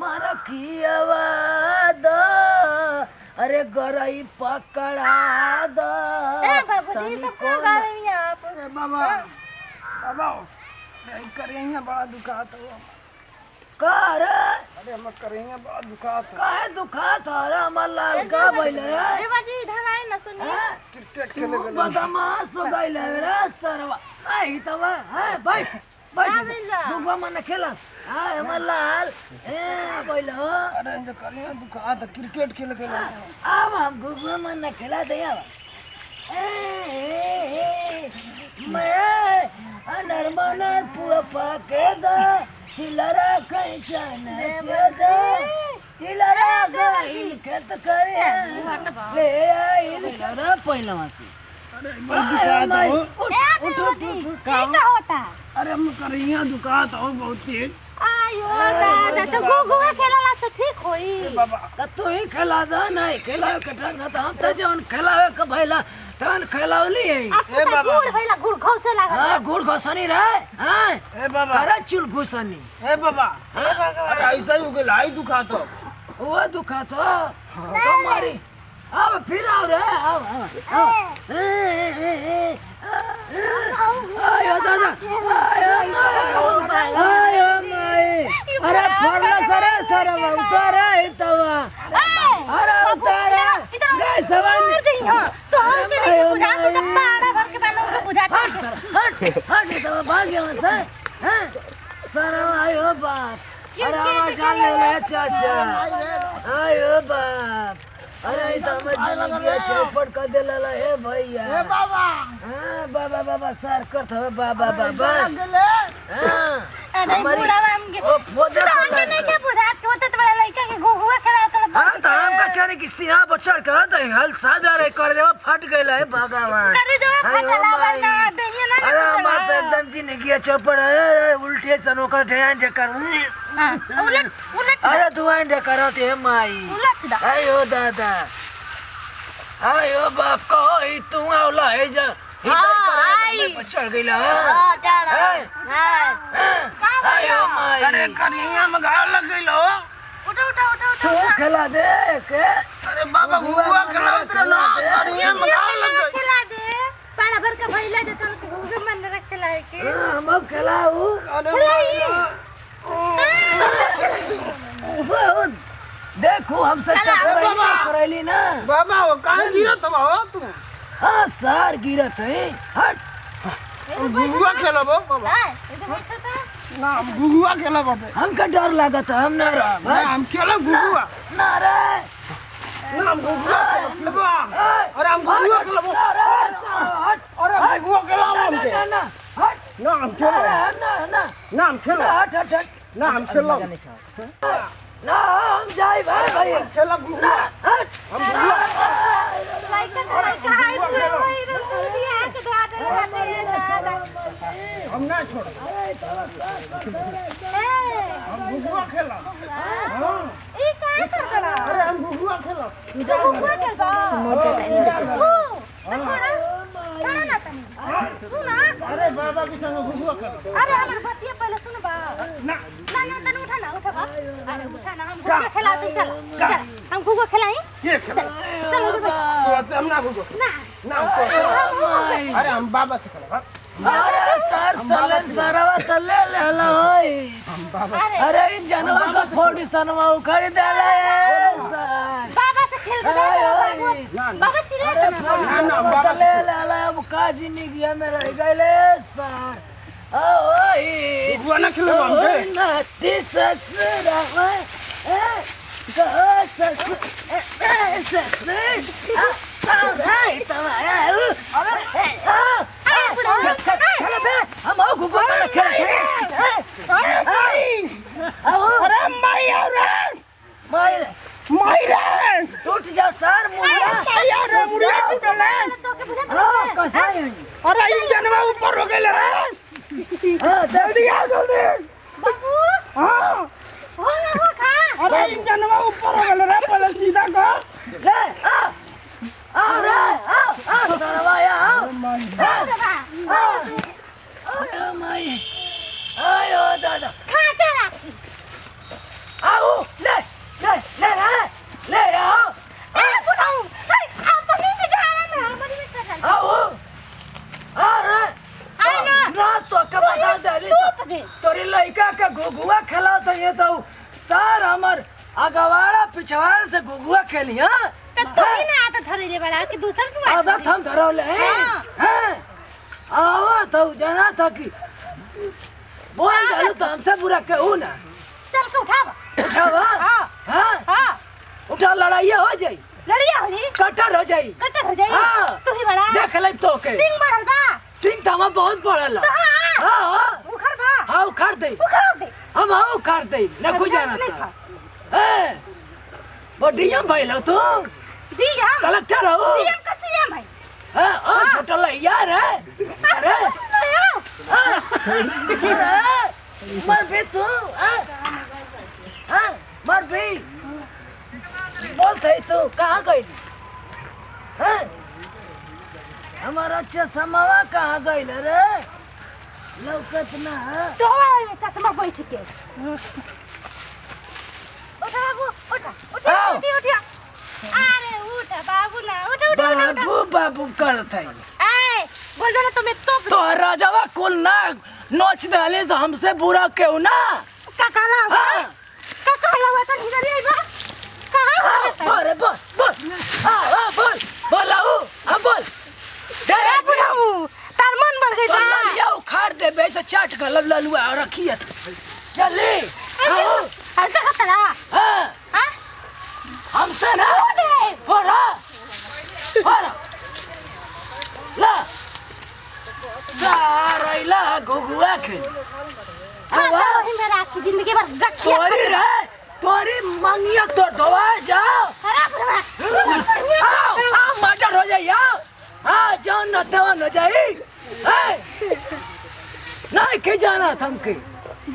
मरखियावा द अरे गरई पकड़ा द बाबूजी सब क्या गा रही हैं आप? बाबा बाबा करेंगे बड़ा दुखात हो कर अरे हम करेंगे बड़ा दुखात काहे दुखात अरे हमर लाल का भइल रे बाबूजी इधर आए ना सुनिए। क्रिकेट खेले गए बदमाश हो गइल रे सरवा आई तब है भाई भाई दुगवा मन खेला हां हमर लाल ए भइल हो अरे जो करेंगे दुखात क्रिकेट खेले गए अब हम गुगवा मन खेला दे मैं नर्मना पुआ पाके द चिलरा कहीं चाने चेदा चिलरा गइल खेत करे ले आइल चिलरा पहिलवा से क्या होता? अरे हम करेंगे दुखात हो बहुत तेज आयो दादा तो गुगुआ खेलला से ठीक होई। बाबा त तू ही खेला द नहीं खेला के ढंग त हम त जौन खेलावे के भइला तन खेलावली ए बाबा गुड़ भइला गुड़ घौसे लागल। हां गुड़ घोसनी रे हां ए बाबा करे चुल घुसनी ए बाबा अरे ऐसा ही हो गया लाई दुखात हो वो दुखा तो तुम्हारी अब फिर आओ रे आओ आयो दादा आयो माई अरे फरला सरे सरे उतारा इतवा अरे उतारा ले सवाल तो हम के नहीं बुझा तो पाड़ा भर के बैलो को बुझा हट तो भाग गया से हैं सरे आयो बाप अरे आवाज आ ले चाचा आयो बाप अरे समझ गया चौपट कर दे ला हे भैया ए बाबा हां बाबा बाबा सर करत हो बाबा बाबा हां अरे बूढ़ा हम के ओ फोदे तो हम के नहीं के बुझा के होते तो बड़ा लड़का के गुगुआ खेला तो हां तो हम का चाने की सिया बचड़ के त हल सादा रे कर देवा फट गइल है भगवान करे जो फटला वाला बेहिया ना अरे मां तो एकदम जिंदगी चौपट उल्टे सनो का ध्यान दे कर उलट उलट अरे दुआएं दे करत है माई उलट दा आयो दादा आयो बाप को ही तू आवला है जा आई चढ़ गइला हां चढ़ आयो माई अरे करेंगे में घाव लग गई लो उठो उठो उठो तू खेला दे के अरे बाबा गुगुआ खेला उतरे ना करेंगे में घाव लग गई खेला दे पाड़ा भर के भइला दे तो गुगुआ मन रख खेला है के हम अब खेलाऊ बहुत देखो हमसे करैली ना बाबा वो कहां गिरत हो तू हां सार गिरत है हट गुगुआ खेला बाबा ये तो बैठा था ना हम गुगुआ खेला बाबा हमका डर लागत हम ना रह ना हम खेला गुगुआ ना रे ना हम गुगुआ खेला अरे हम गुगुआ खेला हट अरे गुगुआ खेला हम के ना हट ना हम खेला ना हम खेला हट हट हट ना हम खेला ना हम जाई भाई भाई खेला गुगुआ हट हम गुगुआ लाइक हाय बोले तो दिया के दवा दे दादा हम ना छोड़ हम गुगुआ खेला हां ई का कर करा अरे हम गुगुआ खेला गुगुआ खेलबा छोड़ा ना तनी सुना अरे बाबा के संग गुगुआ खेला अरे हमर बतिया पहले सुनबा ना ना ना तनी उठा ना उठा अरे उठा ना हम गुगुआ खिलाते चल हम गुगुआ खिलाई ये खेला चलो तो ऐसे हम ना गुगुआ ना ना हम अरे हम बाबा से खेला अरे सर सलन सरवा तले ले ला होई अरे इन जनवा का फोड़ी सनवा उखड़ देले सर बाबा से खेल के बाबा चिल्ला अरे ना ना बाबा ले ला अब काजी नहीं गया में रह गइले सर ओई गुगुआ ना खेले हम के नाती ससुरा ए हम आओ गुगुआ में खेल अरे माई टूट जा सर मुड़िया कैसा है अरे इंजन में ऊपर हो गए रे जल्दी आ जल्दी बाबू हां हो ना हो खा अरे इंजन में ऊपर हो गए रे पहले सीधा कर ले आ रे आ सरवाया आ माई आयो दादा खा चला आओ तो ये तो सार हमर अगवाड़ा पिछवाड़ से गुगुआ खेली हां तो तू ही ना आता धरे रे बड़ा कि दूसर तू आधा थम धरौले हाँ। हैं आवा तो जाना था कि बोल डालू तो हमसे बुरा कहू ना चल के उठावा उठावा हाँ। हां हां उठा लड़ाई हो जाई लड़िया हो जी कटर हो जाई कटर हो जाई हाँ। तू ही बड़ा देख ले तो के सिंह बढ़ल बा सिंह तो हम बहुत पड़ल तो हाँ हां उखर बा हां उखाड़ दे उखाड़ दे हम हां उखाड़ दे न कुछ जाना था ए बडिया भइलो तू दिया कलेक्टर हो दिया कसिया भाई हां ओ छोटा यार है अरे मर भी तू हाँ मर भी बोलते तू कहाँ गई हाँ हमारा चश्मा कहाँ गई रे लौकत ना तो चश्मा बैठ के उठा बाबू उठा उठा आओ। उठा अरे उठा बाबू ना उठा उठा बाबू बाबू करत है ए बोल दो ना तुम्हें तो राजावा कुल ना नोच डाले तो हमसे बुरा क्यों ना का काला हाँ। का काला हुआ तो इधर ही बा कहां अरे बोल बोल हाँ बोल बोलाऊ हाँ बोल अरे बुढ़ाऊ तार मन बढ़ गई तो बा लिया उखाड़ दे बेसा चाट कर ललुआ और रखिए जल्दी आओ अरे का तरा हाँ हां हमसे ना हो रहा ला सारैला गुगुआ खेल हवा ही मेरा की जिंदगी भर गठिया तोरी रे तोरी मंगिया तो धोवा जाओ खराब रहा आओ मर्डर हो जाए हाँ जान न दवा न जाए नहीं के जाना थमके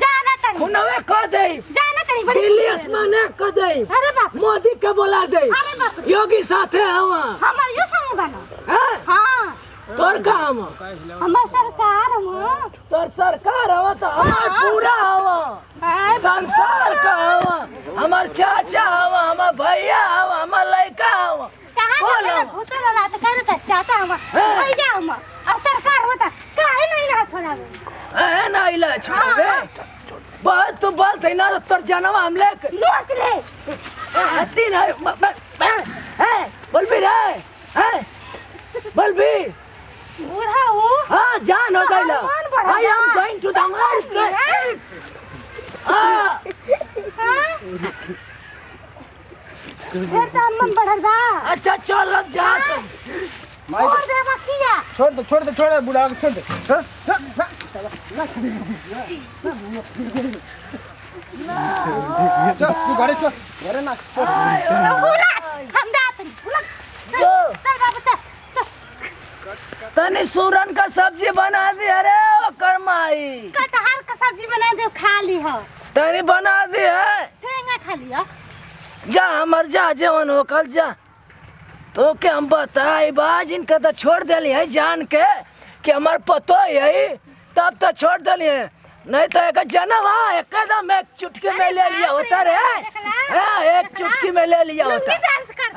जाना तनी खुनवे कह दे जाना तनी बड़ी दिल्ली आसमाने कह दे अरे बाप मोदी के बुला दे अरे बाप योगी साथे हवा हमार यो संग बना हैं हां तोर काम हमार सरकार हम तोर सरकार हवा तो हमार पूरा हवा संसार का हवा हमार चाचा हवा हमार भैया हवा हमार लड़का हवा कहां घुसल ला तो कहत चाचा हम भैया हम और सरकार होता काहे नहीं ना छोड़ावे ए ना इला छोड़े बहुत तो बोलते ना तोर जनवा हम ले नोच ले हत्ती ना बोल भी रे बोल भी बूढ़ा हो हाँ जान हो गई I am going to the market हाँ फिर तो मन बढ़ल बा अच्छा चल अब जा तुम और दे बकिया छोड़ दे बुढ़ा को छोड़ दे चल तू घरे चल घरे ना बुला हम दात बुला चल बाबू चल तनी सूरन का सब्जी बना दी अरे ओ करमाई कटहल का सब्जी बना दे खा ली हो तनी बना दी है ठेंगा खा लियो जा हमर जा जवन हो कल जा तो के हम बताई बाज इनका तो छोड़ दिली है जान के कि हमार पतो है तब तो छोड़ दिली है नहीं तो एक जनवा एकदम एक चुटकी में ले लिया होता रे एक चुटकी में ले लिया होता डांस कर